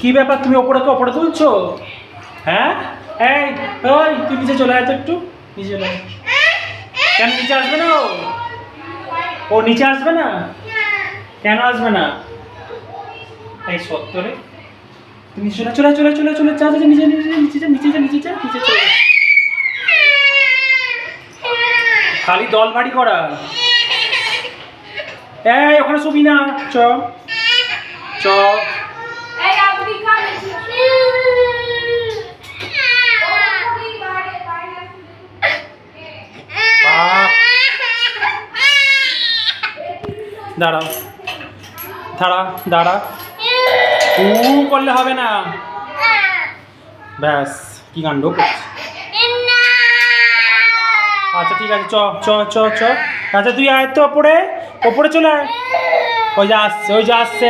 কি ব্যাপার, তুমি ওপরে তুলছো? হ্যাঁ, এই ওই তুই নিচে চলে আয় তো একটু, নিচে চলে আয়। কেন নিচে আসবে না? ও নিচে আসবে না? কেন আসবে না? এই সত্য রে, তুমি চলে চলে চলে চলে চলে যা যা যা, নিচে নিচে নিচে যা নিচে যা নিচে যা নিচে চলে। খালি দল বাড়ি করা। এই ওখানে শুবি না, চ চ। দাঁড়াও, দাঁড়া দাঁড়া, করলে হবে না। ব্যাস, কি কাণ্ড করছে। আচ্ছা ঠিক আছে, চ চ চ চ। আচ্ছা তুই আয় তো ওপরে, ওপরে চলে আয়। ওই যে আসছে, ওই যে আসছে।